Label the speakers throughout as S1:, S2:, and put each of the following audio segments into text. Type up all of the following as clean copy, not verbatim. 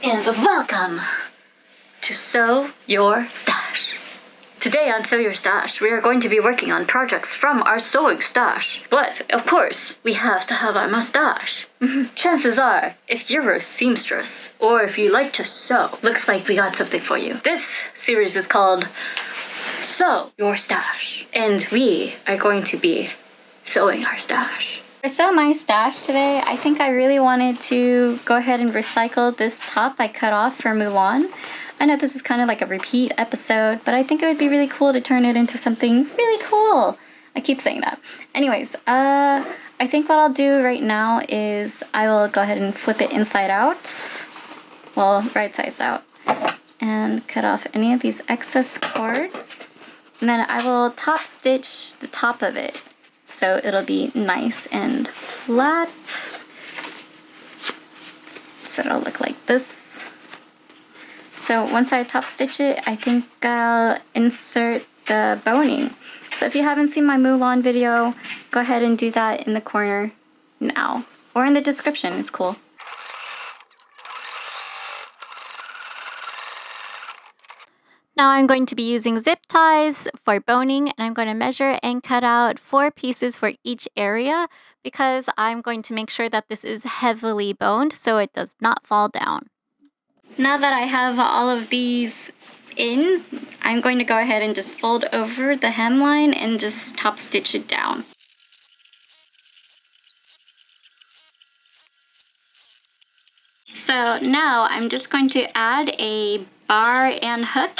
S1: and welcome to Sew Your Stash. Today on Sew Your Stash, we are going to be working on projects from our sewing stash. But, of course, we have to have our mustache. Chances are, if you're a seamstress, or if you like to sew, looks like we got something for you. This series is called Sew Your Stash, and we are going to be sewing our stash. For Sew My Stash today, I think I really wanted to go ahead and recycle this top I cut off for Mulan. I know this is kind of like a repeat episode, but I think it would be really cool to turn it into something really cool. I keep saying that. Anyways, I think what I'll do right now is I will go ahead and flip it inside out. Well, right sides out. And cut off any of these excess cords. And then I will top stitch the top of it, so it'll be nice and flat. So it'll look like this. So once I top stitch it, I think I'll insert the boning. So if you haven't seen my Mulan video, go ahead and do that in the corner now. Or in the description, it's cool. Now I'm going to be using zip ties for boning, and I'm going to measure and cut out 4 pieces for each area because I'm going to make sure that this is heavily boned so it does not fall down. Now that I have all of these in, I'm going to go ahead and just fold over the hemline and just top stitch it down. So now I'm just going to add a bar and hook.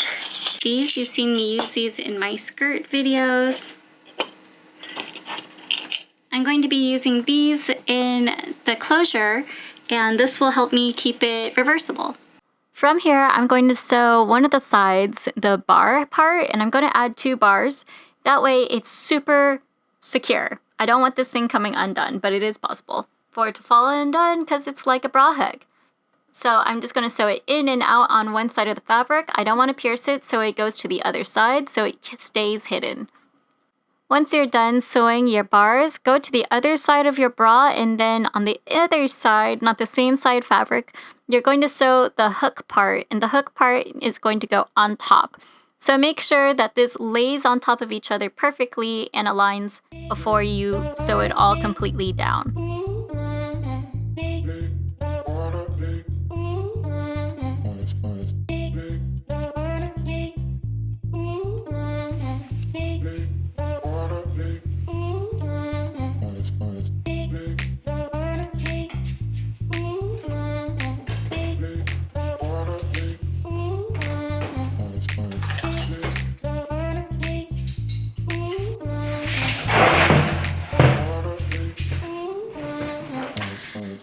S1: These, you've seen me use these in my skirt videos. I'm going to be using these in the closure, and this will help me keep it reversible. From here, I'm going to sew one of the sides, the bar part, and I'm going to add 2 bars. That way it's super secure. I don't want this thing coming undone, but it is possible for it to fall undone because it's like a bra hook. So I'm just going to sew it in and out on one side of the fabric. I don't want to pierce it, so it goes to the other side so it stays hidden. Once you're done sewing your bars, go to the other side of your bra, and then on the other side, not the same side fabric, you're going to sew the hook part, and the hook part is going to go on top. So make sure that this lays on top of each other perfectly and aligns before you sew it all completely down.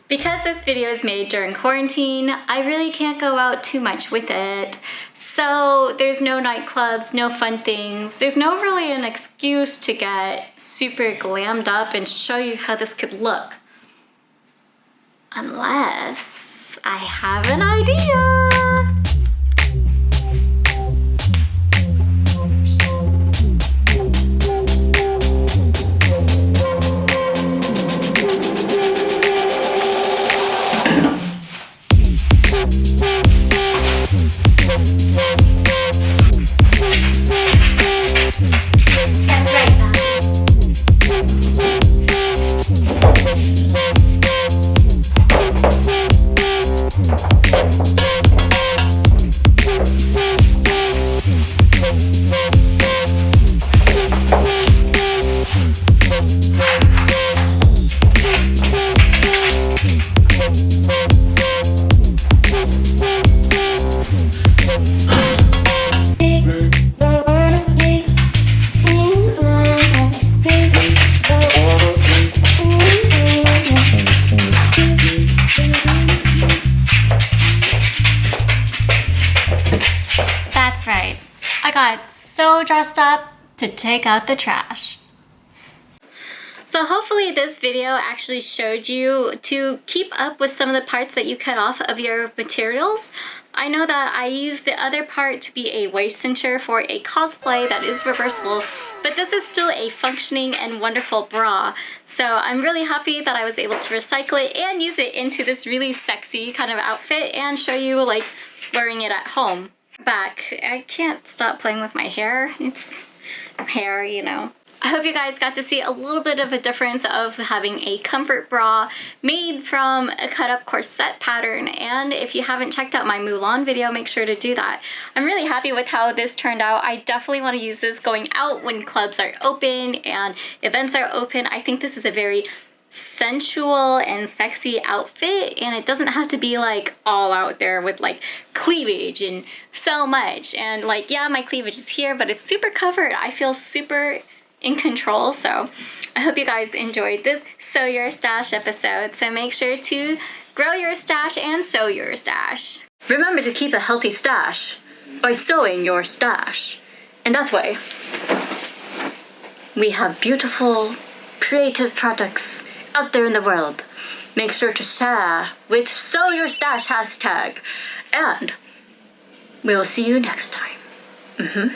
S1: Because this video is made during quarantine, I really can't go out too much with it. So there's no nightclubs, no fun things. There's no really an excuse to get super glammed up and show you how this could look. Unless I have an idea. That's right. I got so dressed up to take out the trash. So hopefully this video actually showed you to keep up with some of the parts that you cut off of your materials. I know that I used the other part to be a waist cincher for a cosplay that is reversible, but this is still a functioning and wonderful bra. So I'm really happy that I was able to recycle it and use it into this really sexy kind of outfit and show you like wearing it at home. Back, I can't stop playing with my hair. It's hair, you know. I hope you guys got to see a little bit of a difference of having a comfort bra made from a cut-up corset pattern, and if you haven't checked out my Mulan video, make sure to do that. I'm really happy with how this turned out. I definitely want to use this going out when clubs are open and events are open. I think this is a very sensual and sexy outfit, and it doesn't have to be like all out there with like cleavage and so much, and like, yeah, my cleavage is here, but it's super covered. I feel super in control. So I hope you guys enjoyed this Sew Your Stash episode. So make sure to grow your stash and sew your stash. Remember to keep a healthy stash by sewing your stash. And that way, we have beautiful, creative products out there in the world. Make sure to share with Sew Your Stash hashtag. And we'll see you next time.